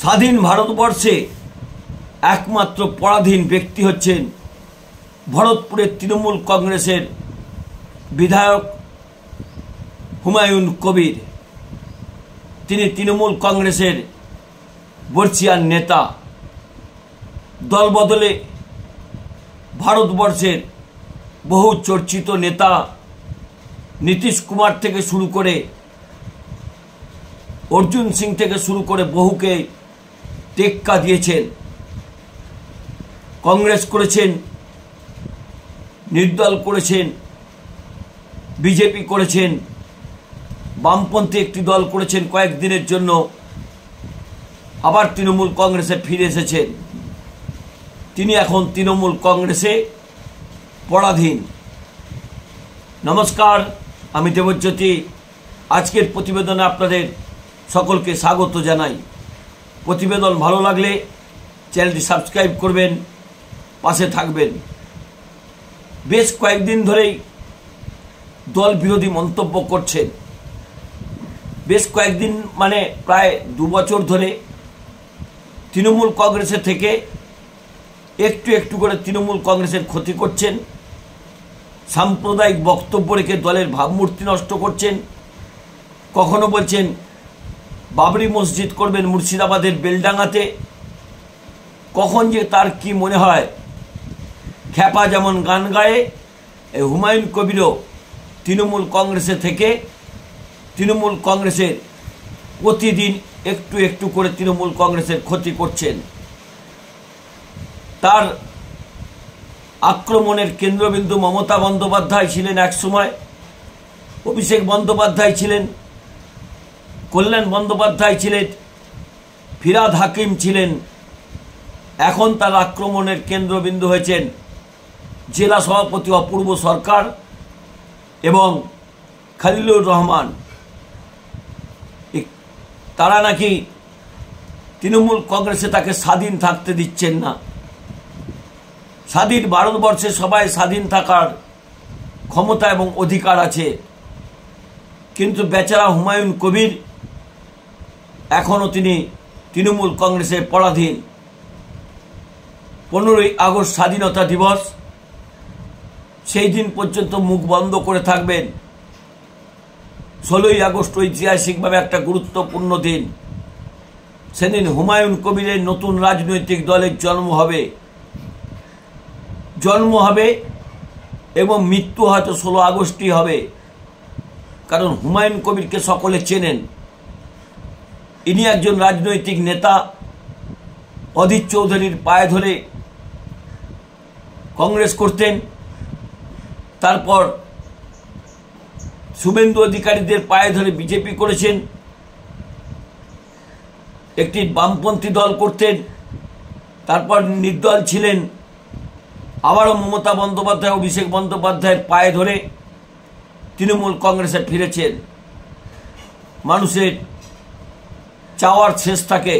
স্বাধীন ভারতবর্ষে একমাত্র পরাধীন ব্যক্তি হচ্ছেন ভরতপুরের তৃণমূল কংগ্রেসের বিধায়ক হুমায়ুন কবির। তিনি তৃণমূল কংগ্রেসের বর্ষিয়ান নেতা। দলবদলে ভারতবর্ষের বহু চর্চিত নেতা নীতিশ কুমার থেকে শুরু করে অর্জুন সিং থেকে শুরু করে বহুকে টেক্কা দিয়েছেন। কংগ্রেস করেছেন, নির্দল করেছেন, বিজেপি করেছেন, বামপন্থী একটি দল করেছেন কয়েকদিনের জন্য, আবার তৃণমূল কংগ্রেসে ফিরে এসেছেন। তিনি এখন তৃণমূল কংগ্রেসে পরাধীন। নমস্কার, আমি দেবজ্যোতি। আজকের প্রতিবেদনে আপনাদের সকলকে স্বাগত জানাই। প্রতিবেদন ভালো লাগলে চ্যানেলটি সাবস্ক্রাইব করবেন, পাশে থাকবেন। বেশ কয়েকদিন ধরেই দল বিরোধী মন্তব্য করছেন। বেশ কয়েকদিন মানে প্রায় 2 বছর ধরে তৃণমূল কংগ্রেসে থেকে একটু একটু করে তৃণমূল কংগ্রেসের ক্ষতি করছেন। সাম্প্রদায়িক বক্তব্য রেখে দলের ভাবমূর্তি নষ্ট করছেন। কখনো বলছেন বাবরি মসজিদ করবেন মুর্শিদাবাদের বেলডাঙ্গাতে। কখন যে তার কি মনে হয়, খ্যাপা যেমন গান গায়ে, এই হুমায়ুন কবিরও তৃণমূল কংগ্রেসে থেকে তৃণমূল কংগ্রেসের প্রতিদিন একটু একটু করে তৃণমূল কংগ্রেসের ক্ষতি করছেন। তার আক্রমণের কেন্দ্রবিন্দু মমতা বন্দ্যোপাধ্যায় ছিলেন একসময়, অভিষেক বন্দ্যোপাধ্যায় ছিলেন, কল্যাণ বন্দ্যোপাধ্যায় ছিলেন, ফিরহাদ হাকিম ছিলেন। এখন তার আক্রমণের কেন্দ্রবিন্দু হয়েছেন জেলা সভাপতি অপূর্ব সরকার এবং খলিলুর রহমান। তারা নাকি তৃণমূল কংগ্রেসে তাকে স্বাধীন থাকতে দিচ্ছেন না। স্বাধীন ভারতবর্ষে সবাই স্বাধীন থাকার ক্ষমতা এবং অধিকার আছে, কিন্তু বেচারা হুমায়ুন কবির এখনও তিনি তৃণমূল কংগ্রেসের পরাধীন। 15ই আগস্ট স্বাধীনতা দিবস, সেই দিন পর্যন্ত মুখ বন্ধ করে থাকবেন। 16ই আগস্ট ঐতিহাসিকভাবে একটা গুরুত্বপূর্ণ দিন। সেদিন হুমায়ুন কবিরের নতুন রাজনৈতিক দলের জন্ম হবে এবং মৃত্যু হয়তো 16 আগস্টই হবে। কারণ হুমায়ুন কবিরকে সকলে চেনেন। ইনি একজন রাজনৈতিক নেতা। অধীর চৌধুরীর পায়ে ধরে কংগ্রেস করতেন, তারপর শুভেন্দু অধিকারীদের পায়ে ধরে বিজেপি করেছেন, একটি বামপন্থী দল করতেন, তারপর নির্দল ছিলেন, আবারও মমতা বন্দ্যোপাধ্যায় অভিষেক বন্দ্যোপাধ্যায়ের পায়ে ধরে তৃণমূল কংগ্রেসে ফিরেছেন। মানুষের চাওয়ার শেষ থাকে।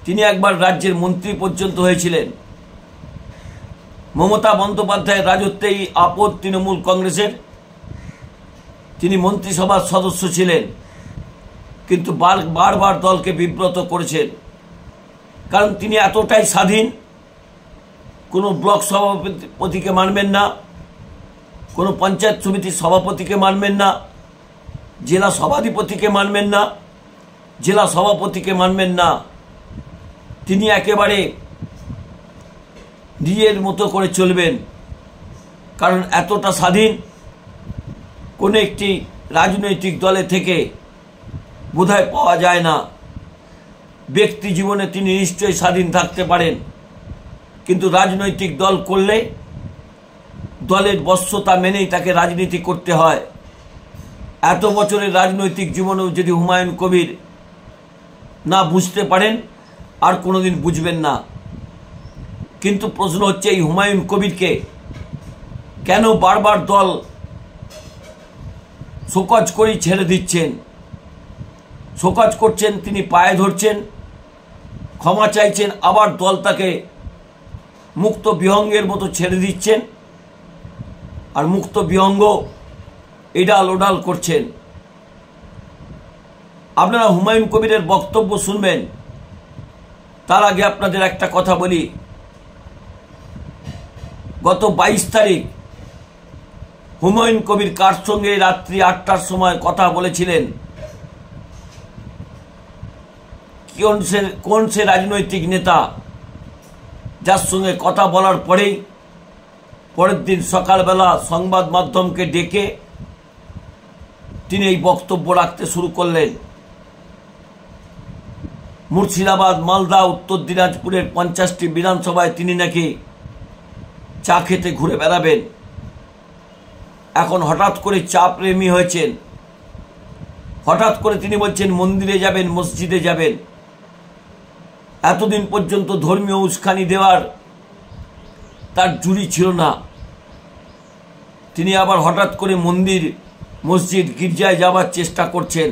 তিনি একবার রাজ্যের মন্ত্রী পর্যন্ত হয়েছিলেন। মমতা বন্দ্যোপাধ্যায়ের রাজত্বেই আপদ তৃণমূল কংগ্রেসের। তিনি মন্ত্রিসভার সদস্য ছিলেন, কিন্তু বারবার দলকে বিব্রত করেছেন। কারণ তিনি এতটাই স্বাধীন, কোনো ব্লক সভাপতিকে মানবেন না, কোনো পঞ্চায়েত সমিতির সভাপতিকে মানবেন না, জেলা সভাধিপতিকে মানবেন না, জেলা সভাপতিকে মানবেন না। তিনি একেবারে নিজের মতো করে চলবেন। কারণ এতটা স্বাধীন কোনো একটি রাজনৈতিক দলে থেকে বোধহয় পাওয়া যায় না। ব্যক্তি জীবনে তিনি নিশ্চয়ই স্বাধীন থাকতে পারেন, কিন্তু রাজনৈতিক দল করলে দলের বশ্যতা মেনেই তাকে রাজনীতি করতে হয়। এত বছরের রাজনৈতিক জীবনেও যদি হুমায়ুন কবির না বুঝতে পারেন, আর কোনোদিন বুঝবেন না। কিন্তু প্রশ্ন হচ্ছে, এই হুমায়ুন কবিরকে কেন বারবার দল শোকজ করেই ছেড়ে দিচ্ছেন? শোকজ করছেন, তিনি পায়ে ধরছেন, ক্ষমা চাইছেন, আবার দল তাকে মুক্ত বিহঙ্গের মতো ছেড়ে দিচ্ছেন, আর মুক্ত বিহঙ্গ এডাল ওডাল করছেন। আপনারা হুমায়ুন কবিরের বক্তব্য শুনবেন, তার আগে আপনাদের একটা কথা বলি, গত 22 তারিখ হুমায়ুন কবির কার সঙ্গে রাত্রি 8টার সময় কথা বলেছিলেন, কোন সে রাজনৈতিক নেতা যার সঙ্গে কথা বলার পরেই পরের দিন সকালবেলা সংবাদ মাধ্যমকে ডেকে তিনি এই বক্তব্য রাখতে শুরু করলেন। মুর্শিদাবাদ, মালদা, উত্তর দিনাজপুরের 50টি বিধানসভায় তিনি নাকি চা খেতে ঘুরে বেড়াবেন। এখন হঠাৎ করে চা প্রেমী হয়েছেন, হঠাৎ করে তিনি বলছেন মন্দিরে যাবেন, মসজিদে যাবেন। এতদিন পর্যন্ত ধর্মীয় উস্কানি দেওয়ার তার জুড়ি ছিল না, তিনি আবার হঠাৎ করে মন্দির, মসজিদ, গির্জায় যাবার চেষ্টা করছেন।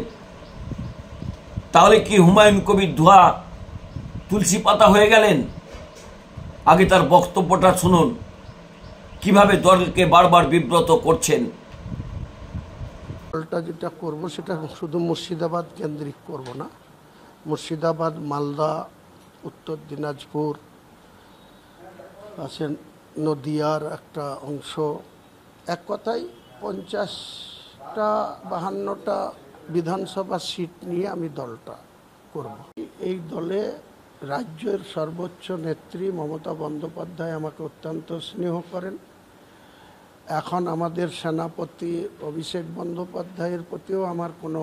তাহলে কি হুমায়ুন কবির ধোয়া তুলসী পাতা হয়ে গেলেন? আগে তার বক্তব্যটা শুনুন, কিভাবে দলকে বারবার বিব্রত করছেন। দলটা যেটা করব সেটা শুধু মুর্শিদাবাদ কেন্দ্রিক করব না, মুর্শিদাবাদ, মালদা, উত্তর দিনাজপুর, আছে নদিয়ার একটা অংশ, এক কথায় 50টা 52টা বিধানসভা সিট নিয়ে আমি দলটা করব। এই দলে রাজ্যের সর্বোচ্চ নেত্রী মমতা বন্দ্যোপাধ্যায় আমাকে অত্যন্ত স্নেহ করেন। এখন আমাদের সেনাপতি অভিষেক বন্দ্যোপাধ্যায়ের প্রতিও আমার কোনো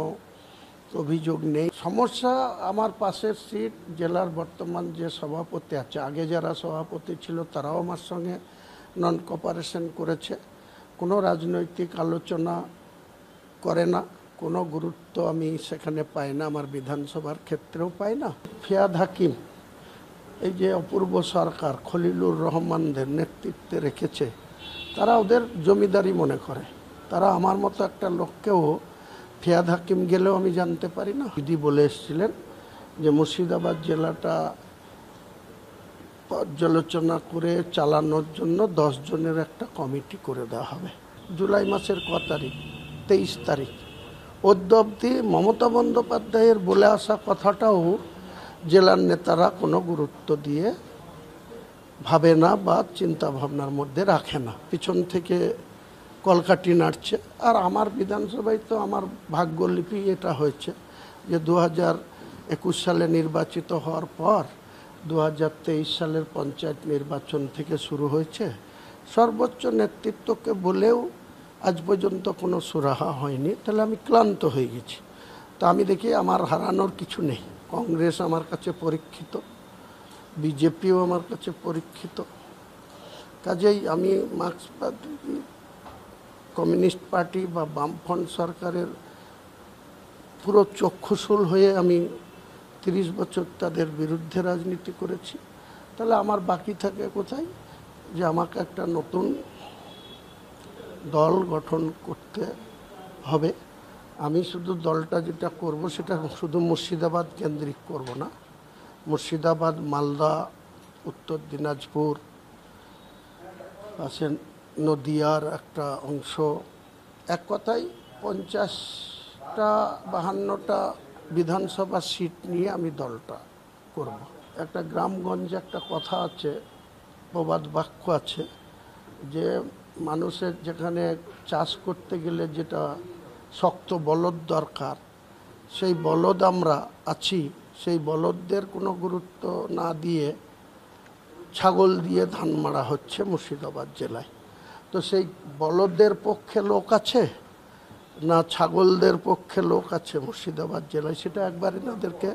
অভিযোগ নেই। সমস্যা আমার পাশের সিট, জেলার বর্তমান যে সভাপতি আছে, আগে যারা সভাপতি ছিল তারাও আমার সঙ্গে নন কোঅপারেশন করেছে, কোনো রাজনৈতিক আলোচনা করে না, কোনো গুরুত্ব আমি সেখানে পাই না, আমার বিধানসভার ক্ষেত্রেও পাই না। ফিয়াদ হাকিম, এই যে অপূর্ব সরকার খলিলুর রহমানদের নেতৃত্বে রেখেছে, তারা ওদের জমিদারি মনে করে। তারা আমার মতো একটা লোককেও, ফিয়াদ হাকিম গেলেও আমি জানতে পারি না। দিদি বলে এসেছিলেন যে মুর্শিদাবাদ জেলাটা পর্যালোচনা করে চালানোর জন্য 10 জনের একটা কমিটি করে দেওয়া হবে। জুলাই মাসের ক তারিখ? 23 তারিখ। অদ্যাবধি মমতা বন্দ্যোপাধ্যায়ের বলে আসা কথাটাও জেলার নেতারা কোনো গুরুত্ব দিয়ে ভাবে না বা চিন্তা ভাবনার মধ্যে রাখে না, পিছন থেকে কলকাঠি নাড়ছে। আর আমার বিধানসভায় তো আমার ভাগ্যলিপি এটা হয়েছে যে 2021 সালে নির্বাচিত হওয়ার পর 2023 সালের পঞ্চায়েত নির্বাচন থেকে শুরু হয়েছে। সর্বোচ্চ নেতৃত্বকে বলেও আজ পর্যন্ত কোনো সুরাহা হয়নি। তাহলে আমি ক্লান্ত হয়ে গেছি। তা আমি দেখি আমার হারানোর কিছু নেই। কংগ্রেস আমার কাছে পরীক্ষিত, বিজেপিও আমার কাছে পরীক্ষিত, কাজেই আমি মার্ক্সবাদী কমিউনিস্ট পার্টি বা বামফ্রন্ট সরকারের পুরো চক্ষুশূল হয়ে আমি 30 বছর তাদের বিরুদ্ধে রাজনীতি করেছি। তাহলে আমার বাকি থাকে কোথায়? যে আমাকে একটা নতুন দল গঠন করতে হবে। আমি শুধু দলটা যেটা করব সেটা শুধু মুর্শিদাবাদ কেন্দ্রিক করব না, মুর্শিদাবাদ, মালদা, উত্তর দিনাজপুর, আছে নদিয়ার একটা অংশ, এক কথায় 50টা 52টা বিধানসভা সিট নিয়ে আমি দলটা করব। একটা গ্রামগঞ্জে একটা কথা আছে, প্রবাদ বাক্য আছে যে মানুষের যেখানে চাষ করতে গেলে যেটা শক্ত বলদ দরকার, সেই বলদ আমরা আছি, সেই বলদদের কোনো গুরুত্ব না দিয়ে ছাগল দিয়ে ধান মারা হচ্ছে মুর্শিদাবাদ জেলায়। তো সেই বলদের পক্ষে লোক আছে না ছাগলদের পক্ষে লোক আছে মুর্শিদাবাদ জেলায়, সেটা একবার এনাদেরকে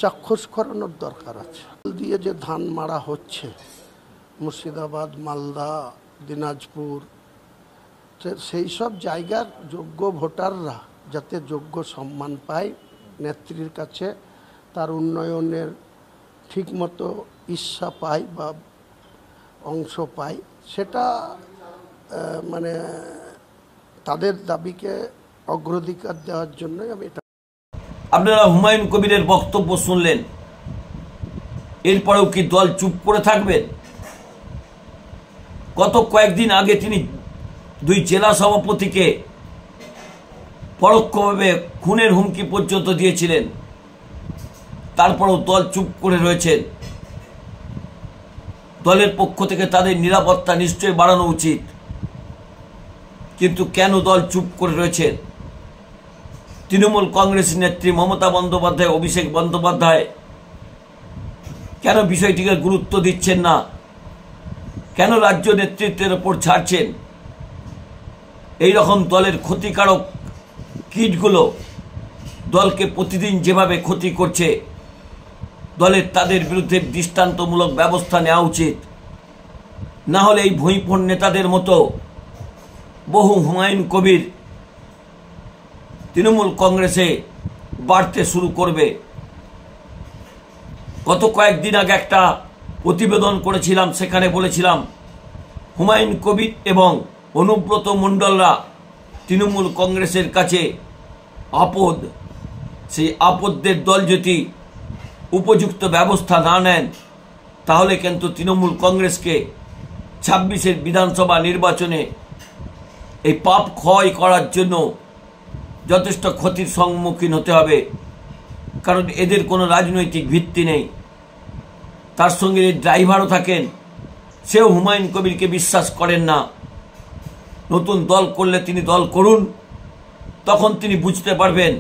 চাক্ষুষ করানোর দরকার আছে। দিয়ে যে ধান মারা হচ্ছে মুর্শিদাবাদ, মালদা, দিনাজপুর, সেই সব জায়গার যোগ্য ভোটাররা যাতে যোগ্য সম্মান পায় নেত্রীর কাছে, তার উন্নয়নের ঠিকমতো ইচ্ছা পায় বা অংশ পায়, সেটা মানে তাদের দাবিকে অগ্রাধিকার দেওয়ার জন্যই আমি এটা। আপনারা হুমায়ুন কবিরের বক্তব্য শুনলেন, এরপরেও কি দল চুপ করে থাকবেন? গত কয়েকদিন আগে তিনি 2 জেলা সভাপতিকে পরোক্ষভাবে খুনের হুমকি পর্যন্ত দিয়েছিলেন। তারপরেও দল চুপ করে রয়েছেন। দলের পক্ষ থেকে তাদের নিরাপত্তা নিশ্চয়ই বাড়ানো উচিত, কিন্তু কেন দল চুপ করে রয়েছেন? তৃণমূল কংগ্রেস নেত্রী মমতা বন্দ্যোপাধ্যায়, অভিষেক বন্দ্যোপাধ্যায় কেন বিষয়টিকে গুরুত্ব দিচ্ছেন না? কেন রাজ্য নেতৃত্বের ওপর ছাড়ছেন? এই রকম দলের ক্ষতিকারক কীটগুলো দলকে প্রতিদিন যেভাবে ক্ষতি করছে, দলের তাদের বিরুদ্ধে দৃষ্টান্তমূলক ব্যবস্থা নেওয়া উচিত। না হলে এই ভুঁইফোঁড় নেতাদের মতো বহু হুমায়ুন কবির তৃণমূল কংগ্রেসে বাড়তে শুরু করবে। গত কয়েকদিন আগে একটা প্রতিবেদন করেছিলাম, সেখানে বলেছিলাম হুমায়ুন কবির এবং অনুব্রত মণ্ডলরা তৃণমূল কংগ্রেসের কাছে আপদ। সেই আপদদের দল যদি উপযুক্ত ব্যবস্থা না নেন, তাহলে কিন্তু তৃণমূল কংগ্রেসকে 26-এর বিধানসভা নির্বাচনে এই পাপ ক্ষয় করার জন্য যথেষ্ট ক্ষতির সম্মুখীন হতে হবে। কারণ এদের কোনো রাজনৈতিক ভিত্তি নেই। তার সঙ্গে ড্রাইভারও থাকেন, সেও হুমায়ুন কবিরকে বিশ্বাস করেন না। নতুন দল করলে তিনি দল করুন, তখন তিনি বুঝতে পারবেন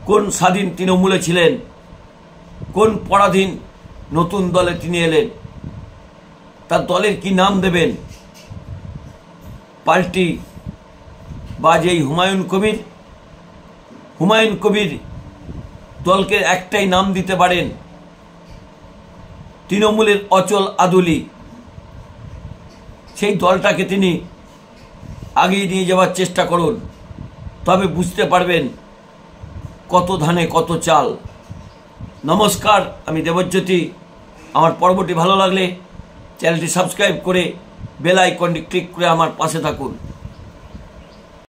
কোন স্বাধীন তৃণমূলে ছিলেন, কোন পরাধীন নতুন দলে তিনি এলেন। তার দলের কি নাম দেবেন? পাল্টি বা যেই হুমায়ুন কবির দলকে একটাই নাম দিতে পারেন, তৃণমূলের অচল আদুলি। সেই দলটাকে তিনি আগিয়ে নিয়ে যাওয়ার চেষ্টা করুন, তবে বুঝতে পারবেন কত ধানে কত চাল। নমস্কার, আমি দেবজ্যোতি। আমার পর্বটি ভালো লাগলে চ্যানেলটি সাবস্ক্রাইব করে বেল আইকনটি ক্লিক করে আমার পাশে থাকুন।